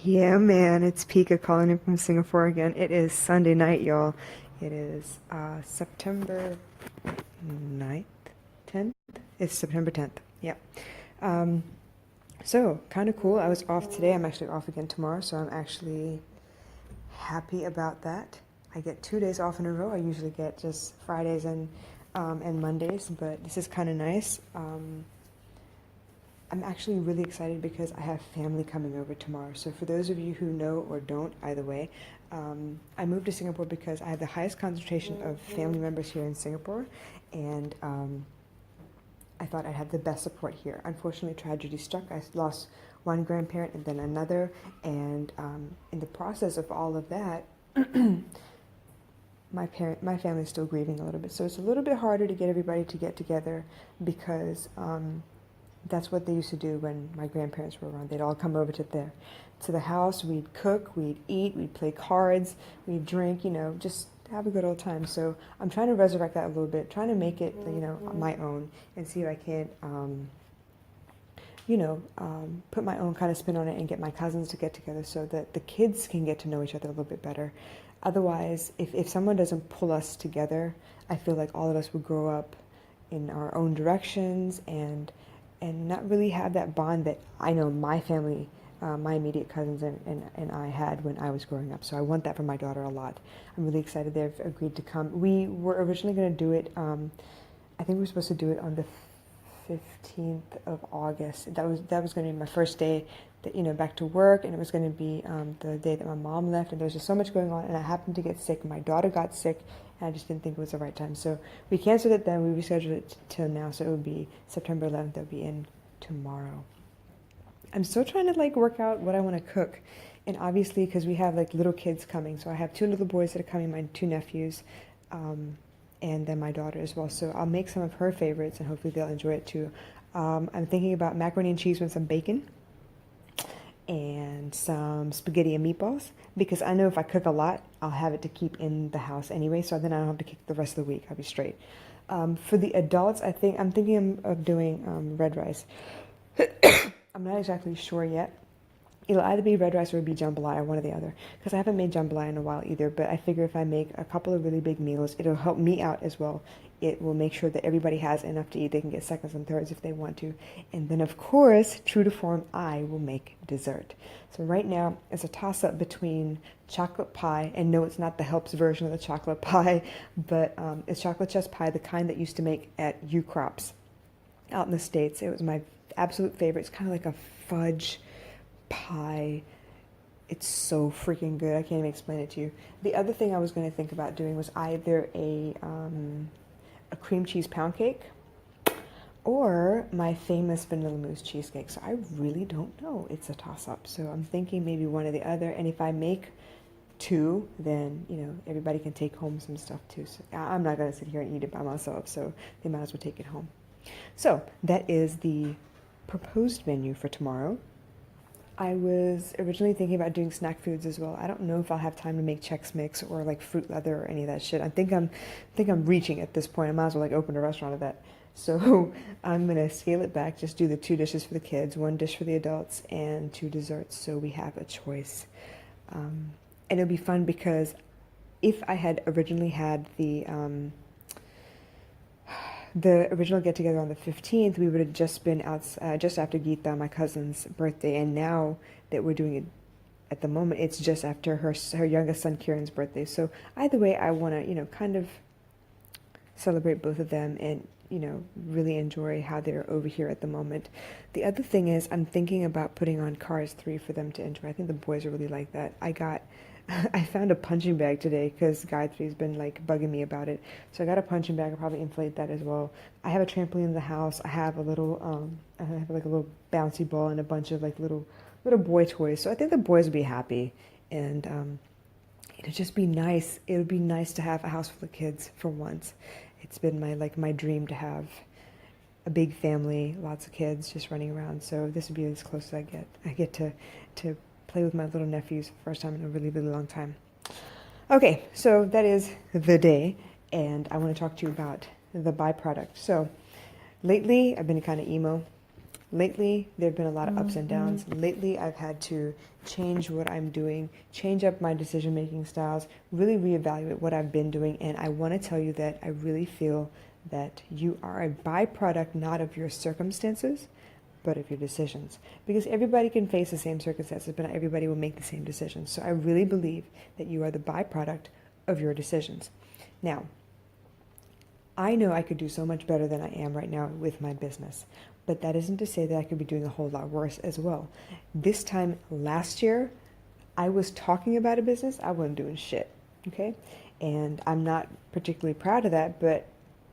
Yeah, man, it's Pika calling in from Singapore again. It is Sunday night, y'all. It is September 9th, 10th? It's September 10th. Yeah. Um, so, kind of cool. I was off today. I'm actually off again tomorrow, so I'm actually happy about that. I get 2 days off in a row. I usually get just Fridays and Mondays, but this is kind of nice. I'm actually really excited because I have family coming over tomorrow. So for those of you who know or don't, either way, I moved to Singapore because I have the highest concentration of family members here in Singapore, and I thought I'd have the best support here. Unfortunately, tragedy struck. I lost one grandparent and then another, and in the process of all of that, my family is still grieving a little bit. So it's a little bit harder to get everybody to get together because that's what they used to do when my grandparents were around. They'd all come over to the house. We'd cook, we'd eat, we'd play cards, we'd drink, just have a good old time. So I'm trying to resurrect that a little bit, trying to make it, my own, and see if I can't, put my own kind of spin on it and get my cousins to get together so that the kids can get to know each other a little bit better. Otherwise, if someone doesn't pull us together, I feel like all of us would grow up in our own directions and not really have that bond that I know my family, my immediate cousins and I had when I was growing up. So I want that for my daughter a lot. I'm really excited they've agreed to come. We were originally going to do it, I think we were supposed to do it on the 15th of August. That was going to be my first day that, back to work, and it was going to be the day that my mom left, and there was just so much going on, and I happened to get sick. My daughter got sick, and I just didn't think it was the right time. So we canceled it then. We rescheduled it till now, so it would be September 11th. It'll be in tomorrow. I'm still trying to work out what I want to cook, and obviously because we have little kids coming, so I have two little boys that are coming, my two nephews, and then my daughter as well. So I'll make some of her favorites, and hopefully they'll enjoy it too. I'm thinking about macaroni and cheese with some bacon and some spaghetti and meatballs, because I know if I cook a lot, I'll have it to keep in the house anyway, so then I don't have to cook the rest of the week. I'll be straight. For the adults, I'm thinking of doing red rice. I'm not exactly sure yet. It'll either be red rice or it'll be jambalaya, one or the other, because I haven't made jambalaya in a while either, but I figure if I make a couple of really big meals, it'll help me out as well. It will make sure that everybody has enough to eat. They can get seconds and thirds if they want to. And then, of course, true to form, I will make dessert. So right now, it's a toss-up between chocolate pie, and no, it's not the Helps version of the chocolate pie, but it's chocolate chess pie, the kind that used to make at U-Crops out in the States. It was my absolute favorite. It's kind of like a fudge pie. It's so freaking good. I can't even explain it to you. The other thing I was going to think about doing was either a cream cheese pound cake or my famous vanilla mousse cheesecake. So I really don't know. It's a toss-up. So I'm thinking maybe one or the other. And if I make two, then everybody can take home some stuff too. So I'm not going to sit here and eat it by myself. So they might as well take it home. So that is the proposed menu for tomorrow. I was originally thinking about doing snack foods as well. I don't know if I'll have time to make Chex Mix or fruit leather or any of that shit. I think I'm reaching at this point. I might as well open a restaurant of that. So I'm gonna scale it back. Just do the 2 dishes for the kids, 1 dish for the adults, and 2 desserts. So we have a choice, and it'll be fun because if I had originally had the original get-together on the 15th, we would have just been out just after Geeta, my cousin's birthday, and now that we're doing it at the moment, it's just after her youngest son Kieran's birthday. So either way, I want to kind of celebrate both of them and really enjoy how they're over here at the moment. The other thing is I'm thinking about putting on Cars 3 for them to enjoy. I think the boys are really like that. I found a punching bag today because Gayatri's been bugging me about it. So I got a punching bag. I'll probably inflate that as well. I have a trampoline in the house. I have a little, I have a little bouncy ball and a bunch of little boy toys. So I think the boys will be happy, and it'll just be nice. It would be nice to have a house full of kids for once. It's been my dream to have a big family, lots of kids just running around. So this would be as close as I get. I get to play with my little nephews for the first time in a really, really long time. Okay, so that is the day, and I want to talk to you about the byproduct. So lately, I've been kind of emo. Lately, there have been a lot of ups and downs. Lately, I've had to change what I'm doing, change up my decision-making styles, really reevaluate what I've been doing. And I want to tell you that I really feel that you are a byproduct not of your circumstances, but of your decisions. Because everybody can face the same circumstances, but not everybody will make the same decisions. So I really believe that you are the byproduct of your decisions. Now, I know I could do so much better than I am right now with my business, but that isn't to say that I could be doing a whole lot worse as well. This time last year, I was talking about a business, I wasn't doing shit, okay? And I'm not particularly proud of that, but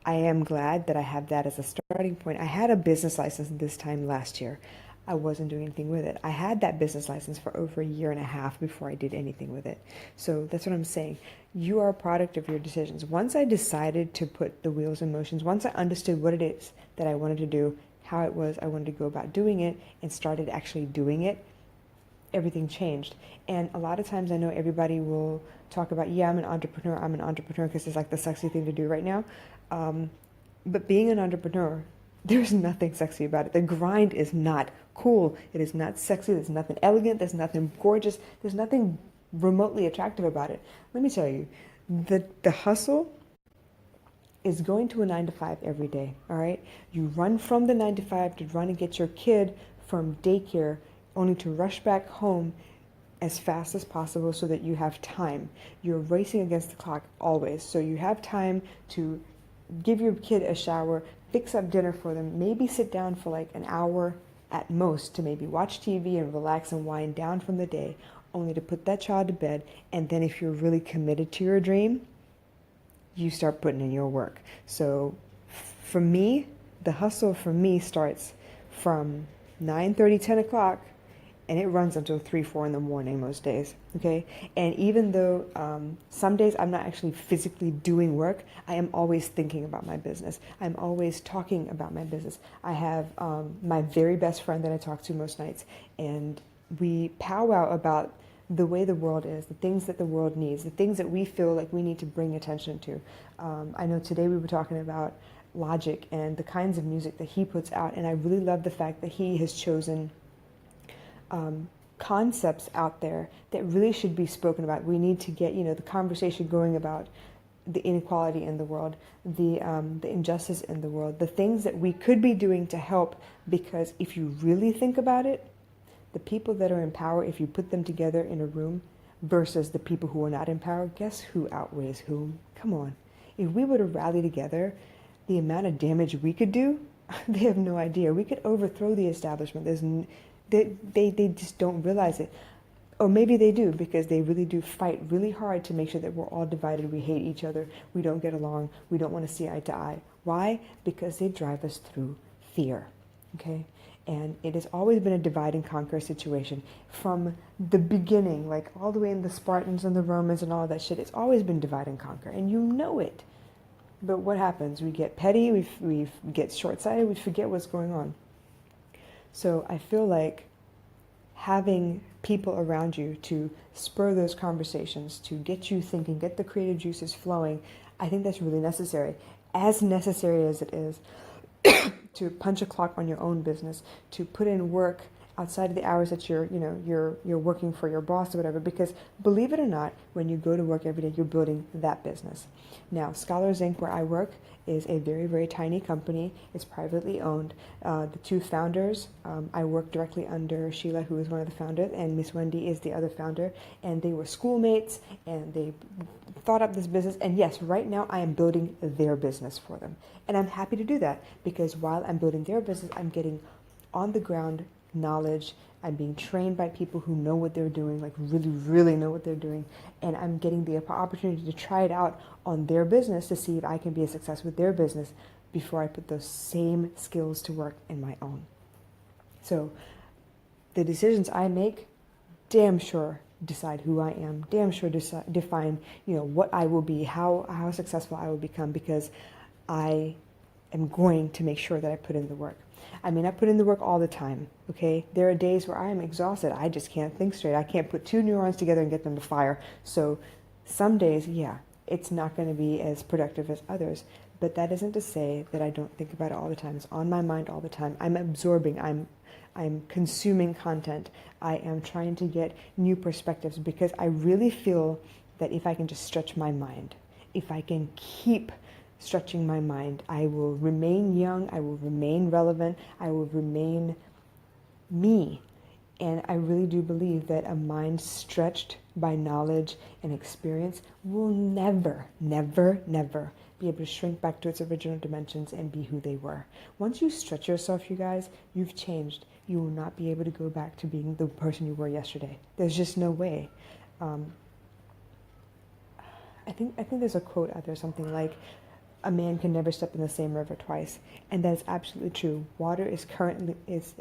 I am glad that I have that as a starting point. I had a business license this time last year. I wasn't doing anything with it. I had that business license for over a year and a half before I did anything with it. So that's what I'm saying. You are a product of your decisions. Once I decided to put the wheels in motion, once I understood what it is that I wanted to do, how it was I wanted to go about doing it, and started actually doing it, everything changed. And a lot of times I know everybody will talk about, yeah, I'm an entrepreneur because it's like the sexy thing to do right now. But being an entrepreneur, there's nothing sexy about it. The grind is not cool. It is not sexy. There's nothing elegant. There's nothing gorgeous. There's nothing remotely attractive about it. Let me tell you, the hustle is going to a 9-to-5 every day, all right? You run from the 9-to-5 to run and get your kid from daycare, only to rush back home as fast as possible so that you have time. You're racing against the clock always, so you have time to give your kid a shower, fix up dinner for them, maybe sit down for like an hour at most to maybe watch TV and relax and wind down from the day, only to put that child to bed. And then if you're really committed to your dream, you start putting in your work. So for me, the hustle for me starts from 9:30, 10 o'clock, and it runs until 3, 4 in the morning most days, okay? And even though some days I'm not actually physically doing work, I am always thinking about my business. I'm always talking about my business. I have my very best friend that I talk to most nights, and we powwow about the way the world is, the things that the world needs, the things that we feel like we need to bring attention to. I know today we were talking about Logic and the kinds of music that he puts out, and I really love the fact that he has chosen concepts out there that really should be spoken about. We need to get, the conversation going about the inequality in the world, the injustice in the world, the things that we could be doing to help, because if you really think about it, the people that are in power, if you put them together in a room versus the people who are not in power, guess who outweighs whom? Come on. If we were to rally together, the amount of damage we could do, they have no idea. We could overthrow the establishment. They just don't realize it. Or maybe they do, because they really do fight really hard to make sure that we're all divided. We hate each other. We don't get along. We don't want to see eye to eye. Why? Because they drive us through fear. Okay? And it has always been a divide and conquer situation from the beginning, like all the way in the Spartans and the Romans and all that shit. It's always been divide and conquer, and you know it. But what happens? We get petty, we get short-sighted, we forget what's going on. So I feel like having people around you to spur those conversations, to get you thinking, get the creative juices flowing, I think that's really necessary. As necessary as it is to punch a clock on your own business, to put in work outside of the hours that you're working for your boss or whatever, because believe it or not, when you go to work every day, you're building that business. Now, Scholars Inc., where I work, is a very, very tiny company. It's privately owned. The two founders, I work directly under Sheila, who is one of the founders, and Miss Wendy is the other founder, and they were schoolmates, and they thought up this business, and yes, right now I am building their business for them. And I'm happy to do that, because while I'm building their business, I'm getting on the ground knowledge. I'm being trained by people who know what they're doing, like really, really know what they're doing. And I'm getting the opportunity to try it out on their business to see if I can be a success with their business before I put those same skills to work in my own. So the decisions I make, damn sure decide who I am, damn sure define, what I will be, how successful I will become, because I am going to make sure that I put in the work. I mean, I put in the work all the time, okay? There are days where I am exhausted. I just can't think straight. I can't put two neurons together and get them to fire. So some days, yeah, it's not going to be as productive as others. But that isn't to say that I don't think about it all the time. It's on my mind all the time. I'm absorbing, I'm consuming content. I am trying to get new perspectives because I really feel that if I can just stretch my mind, if I can keep stretching my mind, I will remain young, I will remain relevant, I will remain me. And I really do believe that a mind stretched by knowledge and experience will never, never, never be able to shrink back to its original dimensions and be who they were. Once you stretch yourself, you guys, you've changed. You will not be able to go back to being the person you were yesterday. There's just no way. I think there's a quote out there, something like, a man can never step in the same river twice, and that is absolutely true. Water is currently it's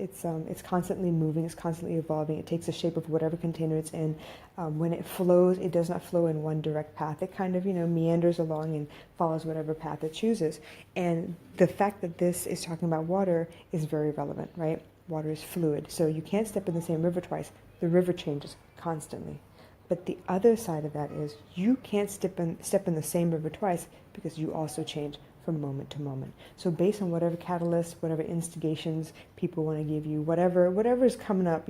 constantly moving, it's constantly evolving. It takes the shape of whatever container it's in. When it flows, it does not flow in one direct path. It kind of meanders along and follows whatever path it chooses. And the fact that this is talking about water is very relevant, right? Water is fluid, so you can't step in the same river twice. The river changes constantly. But the other side of that is you can't step in the same river twice because you also change from moment to moment. So based on whatever catalysts, whatever instigations people want to give you, whatever is coming up,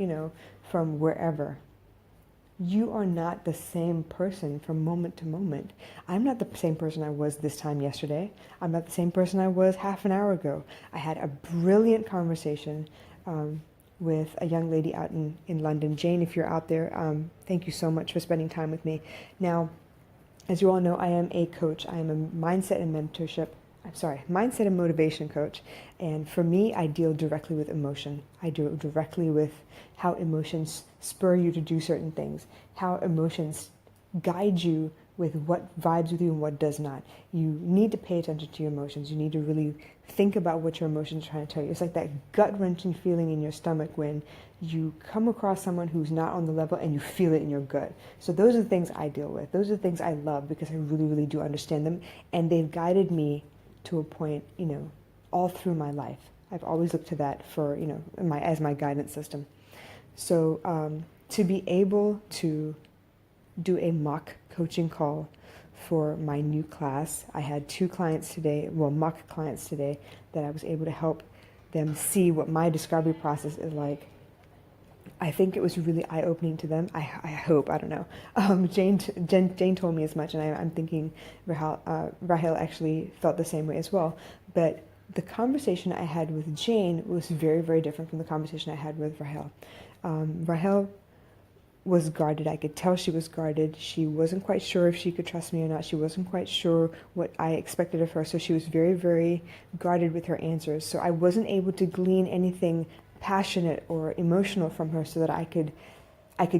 from wherever, you are not the same person from moment to moment. I'm not the same person I was this time yesterday. I'm not the same person I was half an hour ago. I had a brilliant conversation with a young lady out in London. Jane, if you're out there, thank you so much for spending time with me. Now, as you all know, I am a coach. I am a mindset and motivation coach. And for me, I deal directly with emotion. I deal directly with how emotions spur you to do certain things, how emotions guide you with what vibes with you and what does not. You need to pay attention to your emotions. You need to really think about what your emotions are trying to tell you. It's like that gut-wrenching feeling in your stomach when you come across someone who's not on the level and you feel it in your gut. So those are the things I deal with. Those are the things I love because I really, really do understand them. And they've guided me to a point, all through my life. I've always looked to that for, as my guidance system. So to be able to do a mock coaching call for my new class. I had 2 clients today, mock clients today, that I was able to help them see what my discovery process is like. I think it was really eye-opening to them. I hope, I don't know. Jane told me as much, and I'm thinking Rahel actually felt the same way as well. But the conversation I had with Jane was very, very different from the conversation I had with Rahel. Rahel was guarded. I could tell she was guarded. She wasn't quite sure if she could trust me or not. She wasn't quite sure what I expected of her. So she was very, very guarded with her answers. So I wasn't able to glean anything passionate or emotional from her so that I could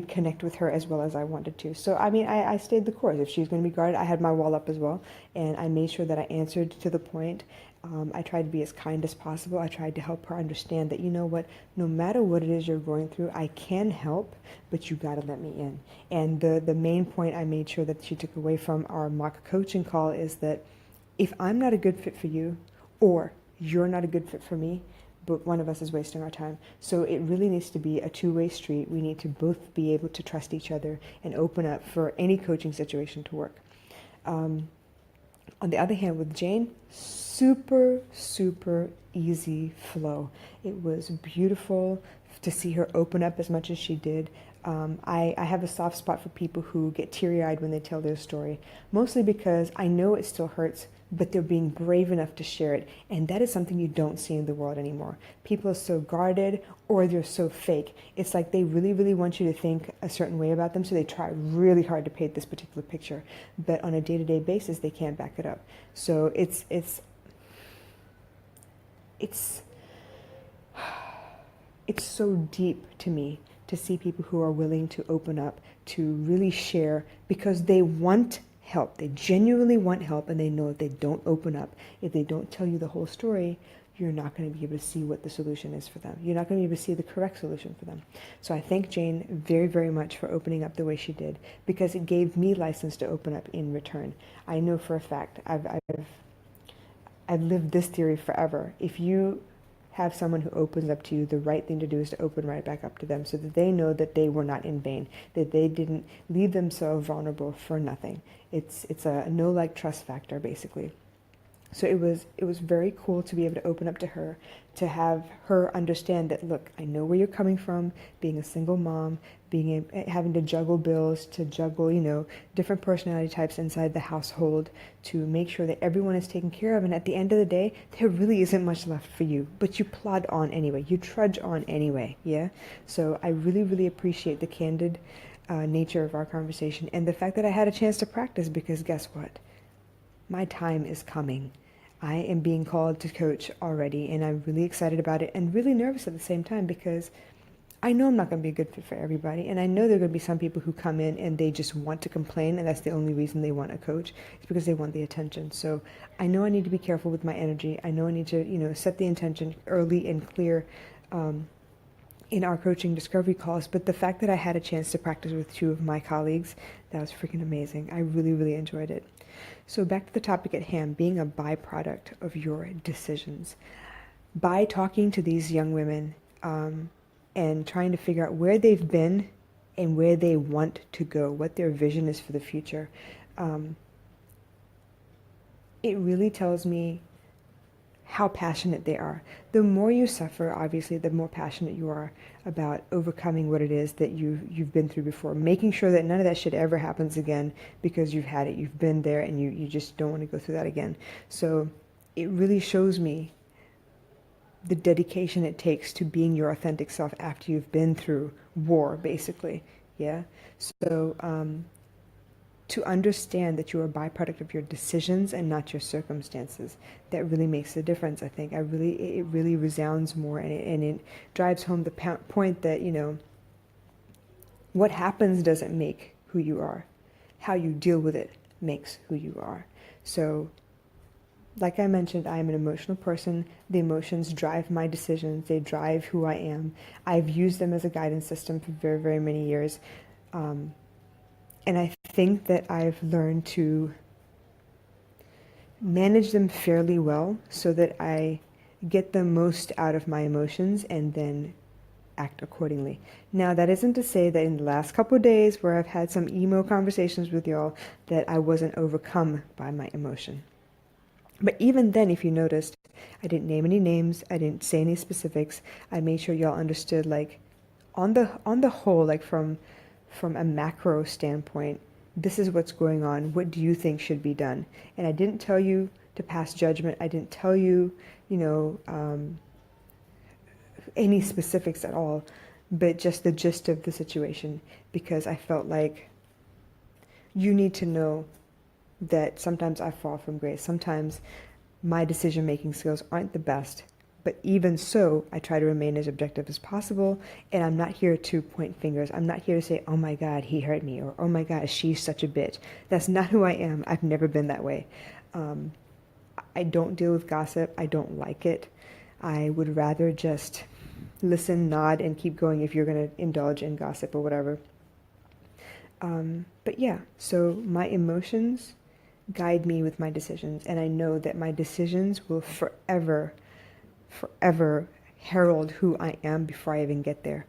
connect with her as well as I wanted to. So, I stayed the course. If she was going to be guarded, I had my wall up as well. And I made sure that I answered to the point. I tried to be as kind as possible. I tried to help her understand that, no matter what it is you're going through, I can help, but you got to let me in. And the main point I made sure that she took away from our mock coaching call is that if I'm not a good fit for you, or you're not a good fit for me, but one of us is wasting our time. So it really needs to be a two-way street. We need to both be able to trust each other and open up for any coaching situation to work. On the other hand, with Jane, super, super easy flow. It was beautiful to see her open up as much as she did. I have a soft spot for people who get teary-eyed when they tell their story, mostly because I know it still hurts, but they're being brave enough to share it. And that is something you don't see in the world anymore. People are so guarded, or they're so fake. It's like they really, really want you to think a certain way about them, so they try really hard to paint this particular picture. But on a day-to-day basis, they can't back it up. So it's so deep to me to see people who are willing to open up, to really share, because they want help. They genuinely want help, and they know if they don't open up, if they don't tell you the whole story, you're not going to be able to see what the solution is for them. You're not going to be able to see the correct solution for them. So I thank Jane very, very much for opening up the way she did, because it gave me license to open up in return. I know for a fact, I've lived this theory forever. If you have someone who opens up to you, the right thing to do is to open right back up to them, so that they know that they were not in vain, that they didn't leave themselves vulnerable for nothing. It's a know, like, trust factor, basically. So it was very cool to be able to open up to her, to have her understand that, look, I know where you're coming from, being a single mom, having to juggle bills, to juggle, different personality types inside the household, to make sure that everyone is taken care of. And at the end of the day, there really isn't much left for you, but you plod on anyway, you trudge on anyway. Yeah. So I really, really appreciate the candid nature of our conversation, and the fact that I had a chance to practice, because guess what? My time is coming. I am being called to coach already, and I'm really excited about it and really nervous at the same time, because I know I'm not going to be a good fit for everybody, and I know there are going to be some people who come in and they just want to complain, and that's the only reason they want a coach. It's because they want the attention. So I know I need to be careful with my energy. I know I need to, set the intention early and clear in our coaching discovery calls. But the fact that I had a chance to practice with two of my colleagues, that was freaking amazing. I really, really enjoyed it. So back to the topic at hand, being a byproduct of your decisions. By talking to these young women and trying to figure out where they've been and where they want to go, what their vision is for the future, it really tells me how passionate they are. The more you suffer, obviously, the more passionate you are about overcoming what it is that you've been through before, making sure that none of that shit ever happens again, because you've had it, you've been there, and you just don't want to go through that again. So it really shows me the dedication it takes to being your authentic self after you've been through war, basically. Yeah. So to understand that you're a byproduct of your decisions and not your circumstances, that really makes a difference. I think it really resounds more, and it drives home the point that, what happens doesn't make who you are. How you deal with it makes who you are. So like I mentioned, I am an emotional person. The emotions drive my decisions. They drive who I am. I've used them as a guidance system for very, very many years. And I think that I've learned to manage them fairly well, so that I get the most out of my emotions and then act accordingly. Now, that isn't to say that in the last couple of days where I've had some emo conversations with y'all, that I wasn't overcome by my emotion. But even then, if you noticed, I didn't name any names. I didn't say any specifics. I made sure y'all understood, like, on the whole, like from a macro standpoint, this is what's going on. What do you think should be done? And I didn't tell you to pass judgment. I didn't tell you, any specifics at all, but just the gist of the situation, because I felt like you need to know that sometimes I fall from grace. Sometimes my decision-making skills aren't the best, but even so, I try to remain as objective as possible, and I'm not here to point fingers. I'm not here to say, oh my God, he hurt me, or oh my God, she's such a bitch. That's not who I am. I've never been that way. I don't deal with gossip. I don't like it. I would rather just listen, nod, and keep going if you're going to indulge in gossip or whatever. But yeah, so my emotions guide me with my decisions, and I know that my decisions will forever herald who I am before I even get there.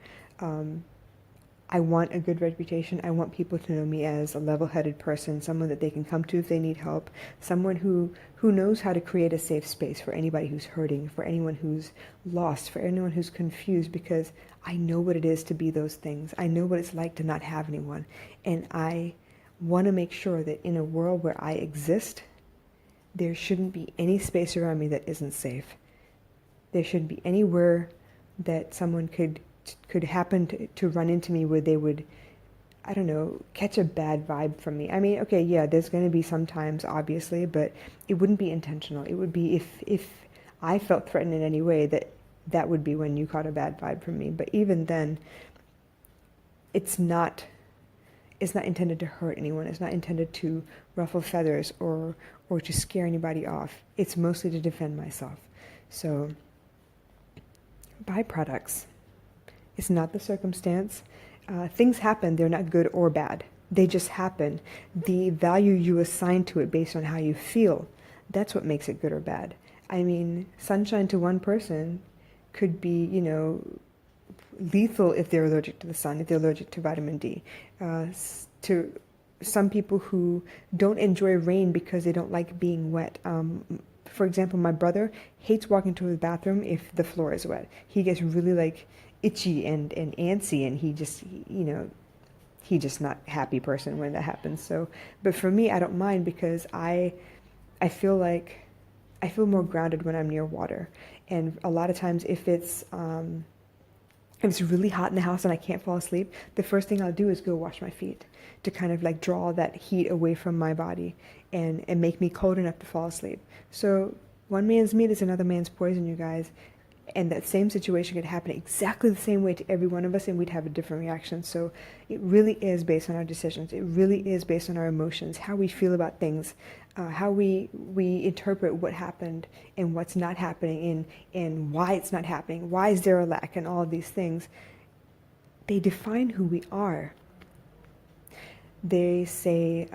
I want a good reputation. I want people to know me as a level-headed person, someone that they can come to if they need help, someone who knows how to create a safe space for anybody who's hurting, for anyone who's lost, for anyone who's confused, because I know what it is to be those things. I know what it's like to not have anyone. And I want to make sure that in a world where I exist, there shouldn't be any space around me that isn't safe. There shouldn't be anywhere that someone could happen to run into me where they would, I don't know, catch a bad vibe from me. I mean, okay, yeah, there's going to be some times, obviously, but it wouldn't be intentional. It would be if I felt threatened in any way, that would be when you caught a bad vibe from me. But even then, it's not intended to hurt anyone. It's not intended to ruffle feathers or to scare anybody off. It's mostly to defend myself. So, byproducts. It's not the circumstance. Things happen. They're not good or bad. They just happen. The value you assign to it based on how you feel, that's what makes it good or bad. I mean, sunshine to one person could be, lethal if they're allergic to the sun, if they're allergic to vitamin D. To some people who don't enjoy rain because they don't like being wet. For example, my brother hates walking to the bathroom if the floor is wet. He gets really like itchy and antsy, and he's just not a happy person when that happens. So, but for me, I don't mind because I feel like I feel more grounded when I'm near water. And a lot of times if it's really hot in the house and I can't fall asleep, the first thing I'll do is go wash my feet to kind of like draw that heat away from my body and make me cold enough to fall asleep. So one man's meat is another man's poison, you guys. And that same situation could happen exactly the same way to every one of us, and we'd have a different reaction. So it really is based on our decisions. It really is based on our emotions, how we feel about things, how we interpret what happened and what's not happening, and why it's not happening. Why is there a lack? And all of these things, they define who we are. They say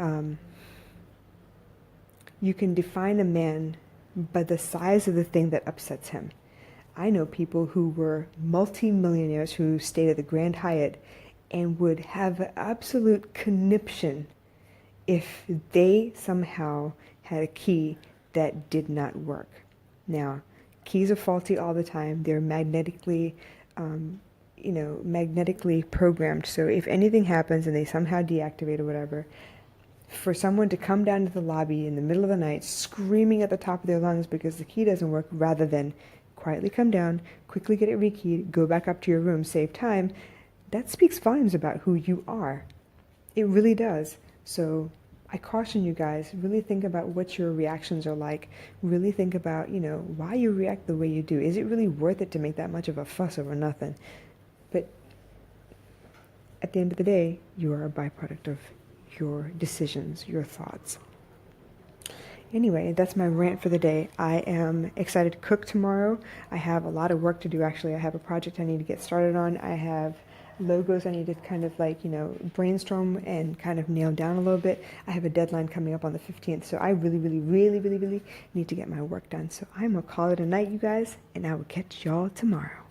you can define a man by the size of the thing that upsets him. I know people who were multi-millionaires who stayed at the Grand Hyatt and would have an absolute conniption if they somehow had a key that did not work. Now, keys are faulty all the time. They're magnetically programmed. So if anything happens and they somehow deactivate or whatever, for someone to come down to the lobby in the middle of the night screaming at the top of their lungs because the key doesn't work, rather than quietly come down, quickly get it rekeyed, go back up to your room, save time, that speaks volumes about who you are. It really does. So I caution you guys, really think about what your reactions are like. Really think about, why you react the way you do. Is it really worth it to make that much of a fuss over nothing? But at the end of the day, you are a byproduct of your decisions, your thoughts. Anyway, that's my rant for the day. I am excited to cook tomorrow. I have a lot of work to do, actually. I have a project I need to get started on. I have logos I need to kind of brainstorm and kind of nail down a little bit. I have a deadline coming up on the 15th, so I really, really, really, really, really need to get my work done. So I'm going to call it a night, you guys, and I will catch y'all tomorrow.